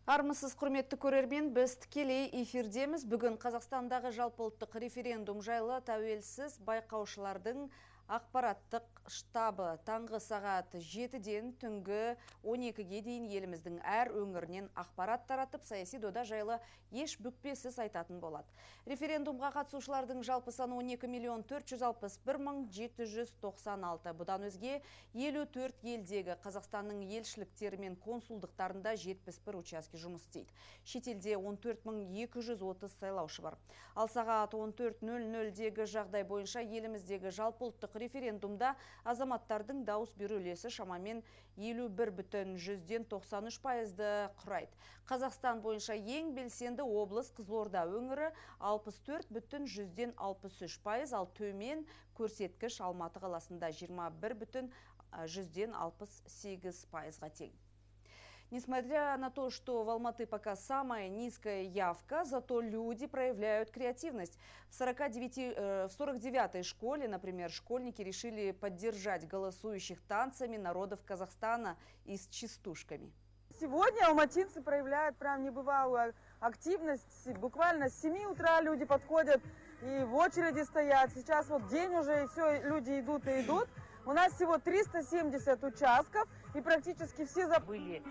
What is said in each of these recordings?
Армысыз құрметті көрермен, біз тікелей эфирдеміз. Бүгін Қазақстандағы жалпыұлттық референдум жайлы тәуелсіз байқаушылардың ақпараттық штабы таңғы сағат 7-ден түнгі 12-ге дейін еліміздің әр өңірінен ақпарат таратып, саяси дода жайлы еш бүкпесіз айтатын болады. Референдумға қатысушылардың жалпы саны 12.461.796. Бұдан өзге 54 елдегі Қазақстанның елшіліктері мен консулдықтарында 71 учаске жұмыс істейді. Шетелде 14.230 сайлаушы бар. Ал сағат 14.00-дегі жағдай бойынша еліміздегі жалпыұлттық референдумда азаматтардың дауыс беру үлесі шамамен 51,93%-ді құрайды. Қазақстан бойынша ең белсенді облыс Қызылорда өңірі 64,63%, ал төмен көрсеткіш Алматы қаласында 21,68%-ға тең. Несмотря на то, что в Алматы пока самая низкая явка, зато люди проявляют креативность. В 49-й школе, например, школьники решили поддержать голосующих танцами народов Казахстана и с частушками. Сегодня алматинцы проявляют прям небывалую активность. Буквально с 7 утра люди подходят и в очереди стоят. Сейчас вот день уже, и все, люди идут и идут. У нас всего 370 участков, и практически все были.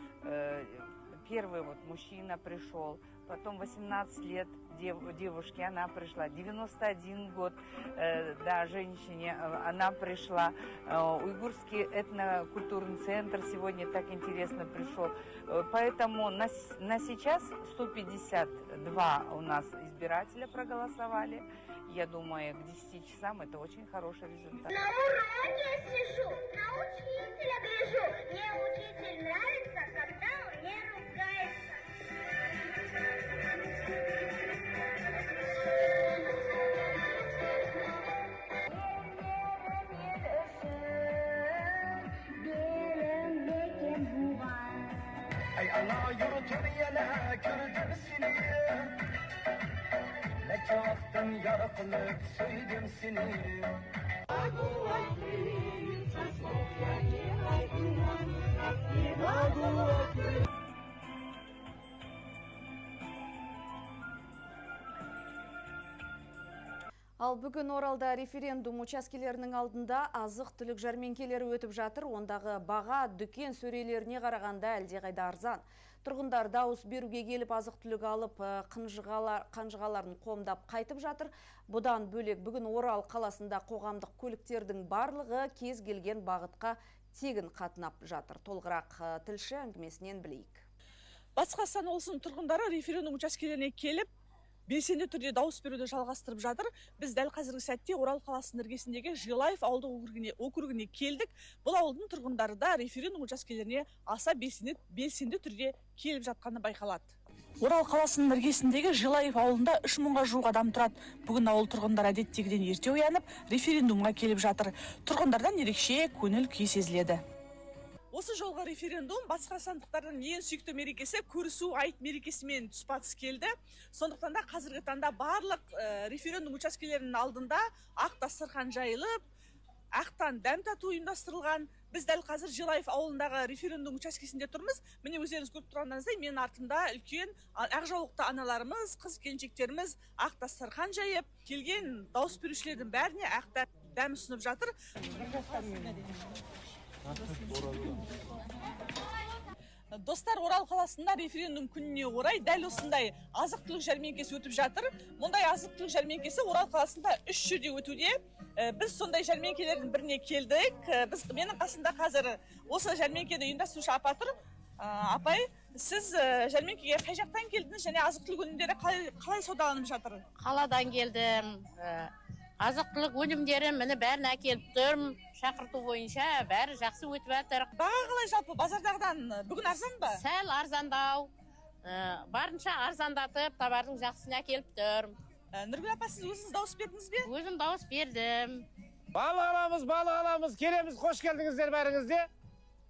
Первый вот мужчина пришел, потом 18 лет девушке, она пришла, 91 год, да, женщине, она пришла. Уйгурский этнокультурный центр сегодня так интересно пришел. Поэтому на сейчас 152 у нас избирателя проголосовали. Я думаю, к 10 часам это очень хороший результат. На уроке сижу, на учителя гляжу. Мне учитель нравится, когда он не ругается. Ал бүгін Оралда референдум учаскелерінің алдында азық-түлік жәрмеңкелері өтіп жатыр. Ондағы баға дүкен сөрелеріне қарағанда әлдеқайда арзан. Тұрғындар дауыс беруге келіп азық-түлік алып, қанжығаларын қомдап қайтып жатыр. Бұдан бөлек бүгін Орал қаласында қоғамдық көліктердің барлығы кез келген бағытқа тегін қатынап жатыр. Толығырақ тілші әңгімесінен білейік. Батыс Қазақстан облысының тұрғындары референдум учаскелеріне келіп, белсенді түрде дауыс беруді жалғастырып жатыр. Біз дәл қазіргі сәтте Орал қаласының іргесіндегі Жилаев ауылдық округіне келдік. Бұл ауылдың тұрғындары да референдум учаскелеріне аса белсенді түрде келіп жатқаны байқалады. Орал қаласының іргесіндегі Жилаев ауылында 3000-ға жуық адам тұрады. Бүгін ауыл тұрғындары әдеттегіден ерте оянып, референдумға келіп жатыр. Тұрғындардан ерекше көңіл күй сезіледі. Осы жолғы референдум батыс қазақстандықтардың ең сүйікті мерекесі көрісу айт мерекесімен тұспа-тұс келді. Сондықтан да қазіргі таңда барлық референдум учаскелерінің алдында ақ дастархан жайылып, ақтан дәм тату ұйымдастырылған. Біз дәл қазір Жилаев ауылындағы референдум учаскесінде тұрмыз. Міне өздеріңіз көріп тұрғандарыңыздай, менің артымда үлкен ақ жаулықты аналарымыз, қыз келіншектеріміз ақ дастархан жайып, келген дауыс берушілердің бәріне ақ дәм ұсынып жатыр. Достар, Орал қаласында референдум күніне орай дәл осындай азық-түлік жәрмеңкесі өтіп жатыр. Мұндай азық-түлік жәрмеңкесі Орал қаласында 3 жерде өтуде. Біз сондай жәрмеңкелердің біріне келдік. Менің қасымда қазір осы жәрмеңкені ұйымдастырушы апа тұр. Апай, сіз жәрмеңкеге қай жақтан келдіңіз және азық-түлік өнімдері қалай саудаланып жатыр? Қаладан келдім. Азық-түлік өнімдері мені бәрін әкеліп тұрмын. Шақырту бойынша бәрі жақсы өтіп жатыр. Баға қалай жалпы базардағыдан бүгін арзан ба? Сәл арзандау. Барынша арзандатып, товардың жақсысын әкеліп тұрмын. Нұргүл апа, сіз өзіңіз дауыс бердіңіз бе? Өзім дауыс бердім. Балық аламыз, келеміз, қош келдіңіздер бәріңізде.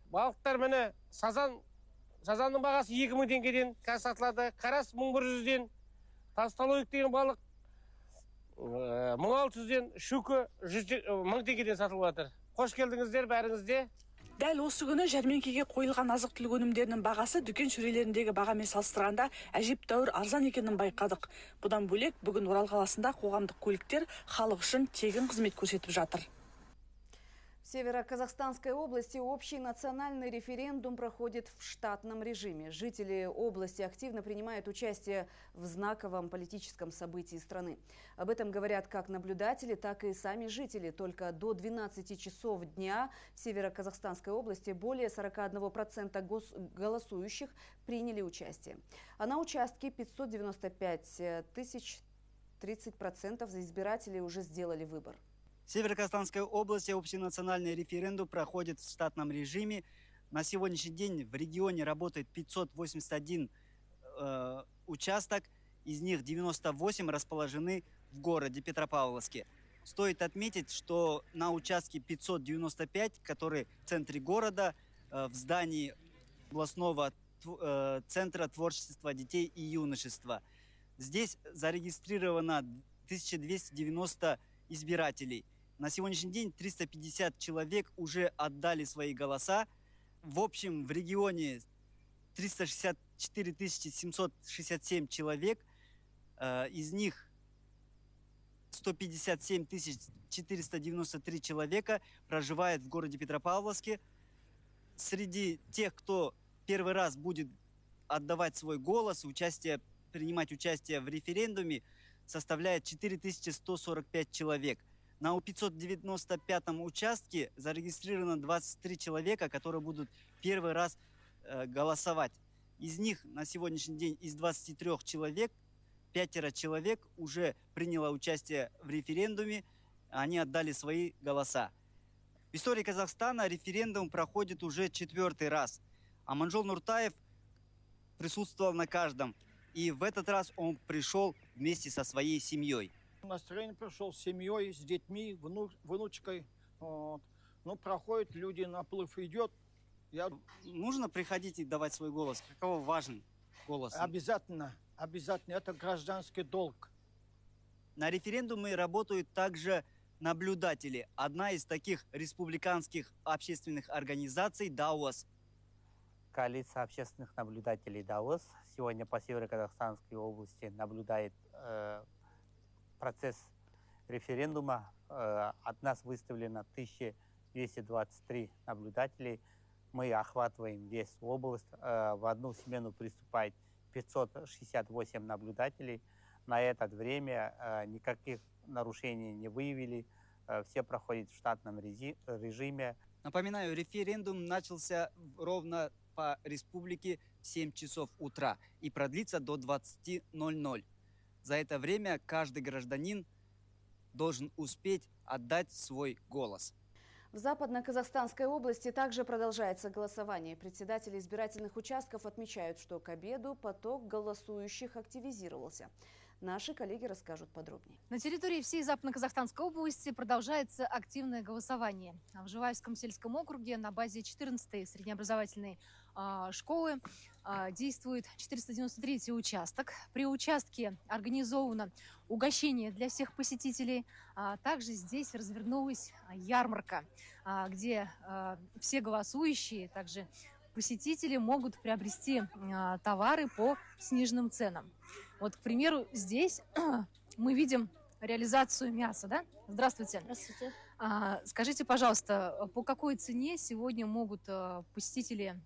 Балықтар міне сазанның бағасы 2000 теңгеден сатылады, қарас 1100-ден, тасталойық деген балық 1600-ден, шүкі 1000 теңгеден сатылып жатыр. Қош келдіңіздер бәріңізде. Дәл осы күні жәрмеңкеге қойылған азық-түлік өнімдерінің бағасы дүкен сөрелеріндегі бағамен салыстырғанда әжептәуір арзан екенін байқадық. Бұдан бөлек бүгін Орал қаласында қоғамдық көліктер халық үшін тегін қызмет көрсетіп жатыр. В Северо-Казахстанской области общий национальный референдум проходит в штатном режиме. Жители области активно принимают участие в знаковом политическом событии страны. Об этом говорят как наблюдатели, так и сами жители. Только до 12 часов дня в Северо-Казахстанской области более 41% голосующих приняли участие. А на участке 595 тысяч 30% избирателей уже сделали выбор. В Северо-Казахстанской области общенациональный референдум проходит в штатном режиме. На сегодняшний день в регионе работает 581 участок, из них 98 расположены в городе Петропавловске. Стоит отметить, что на участке 595, который в центре города, в здании областного центра творчества детей и юношества, здесь зарегистрировано 1290 избирателей. На сегодняшний день 350 человек уже отдали свои голоса. В общем, в регионе 364 767 человек. Из них 157 493 человека проживает в городе Петропавловске. Среди тех, кто первый раз будет отдавать свой голос, принимать участие в референдуме, составляет 4145 человек. На 595-м участке зарегистрировано 23 человека, которые будут первый раз голосовать. Из них на сегодняшний день из 23 человек 5 человек уже приняло участие в референдуме, они отдали свои голоса. В истории Казахстана референдум проходит уже 4-й раз. Аманжол Нуртаев присутствовал на каждом. И в этот раз он пришел вместе со своей семьей. Настроение пришел с семьей, с детьми, внучкой. Вот. Ну, проходят люди, наплыв идет. Нужно приходить и давать свой голос. Какого важен голос? Обязательно, обязательно. Это гражданский долг. На референдуме работают также наблюдатели. Одна из таких республиканских общественных организаций «Дауас». Коалиция общественных наблюдателей «Дауас» сегодня по Северо-Казахстанской области наблюдает процесс референдума. От нас выставлено 1223 наблюдателей. Мы охватываем весь область. В одну смену приступает 568 наблюдателей. На это время никаких нарушений не выявили. Все проходят в штатном режиме. Напоминаю, референдум начался ровно по республике в 7 часов утра и продлится до 20:00. За это время каждый гражданин должен успеть отдать свой голос. В Западно-Казахстанской области также продолжается голосование. Председатели избирательных участков отмечают, что к обеду поток голосующих активизировался. Наши коллеги расскажут подробнее. На территории всей Западно-Казахстанской области продолжается активное голосование. В Живаевском сельском округе на базе 14-й среднеобразовательной школы действует 493-й участок. При участке организовано угощение для всех посетителей. Также здесь развернулась ярмарка, где все голосующие, также посетители могут приобрести товары по сниженным ценам. Вот, к примеру, здесь мы видим реализацию мяса, да? Здравствуйте. Здравствуйте. Скажите, пожалуйста, по какой цене сегодня могут посетители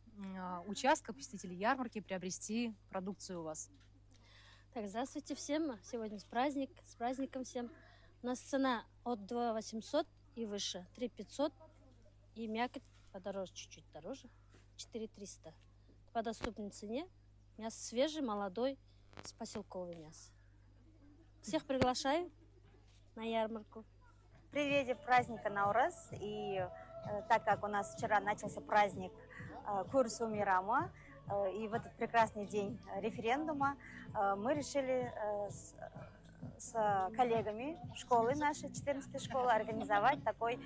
участка, посетители ярмарки приобрести продукцию у вас? Так, здравствуйте всем. Сегодня с праздником всем. У нас цена от 2 800 и выше, 3 500 и мякоть подороже, чуть-чуть дороже, 4 300. По доступной цене. Мясо свежий, молодой, с поселковое мясо. Всех приглашаю на ярмарку. В преддверии праздника Наурыз, и так как у нас вчера начался праздник Курсу Мирама, и в этот прекрасный день референдума мы решили с коллегами школы нашей, 14-й школы, организовать такое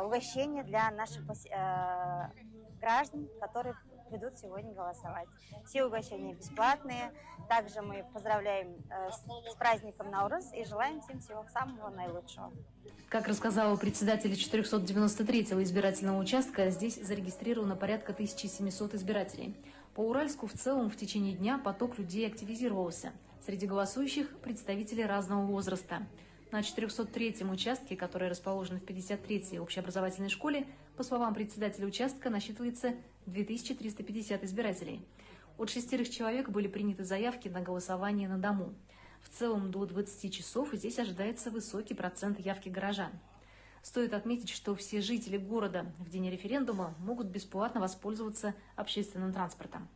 угощение для наших граждан, которые придут сегодня голосовать. Все угощения бесплатные. Также мы поздравляем с праздником Наурыз и желаем всем всего самого наилучшего. Как рассказала председатель 493-го избирательного участка, здесь зарегистрировано порядка 1700 избирателей. По Уральску в целом в течение дня поток людей активизировался. Среди голосующих представители разного возраста. На 403-м участке, который расположен в 53-й общеобразовательной школе, по словам председателя участка, насчитывается 2350 избирателей. От 6 человек были приняты заявки на голосование на дому. В целом до 20 часов здесь ожидается высокий процент явки горожан. Стоит отметить, что все жители города в день референдума могут бесплатно воспользоваться общественным транспортом.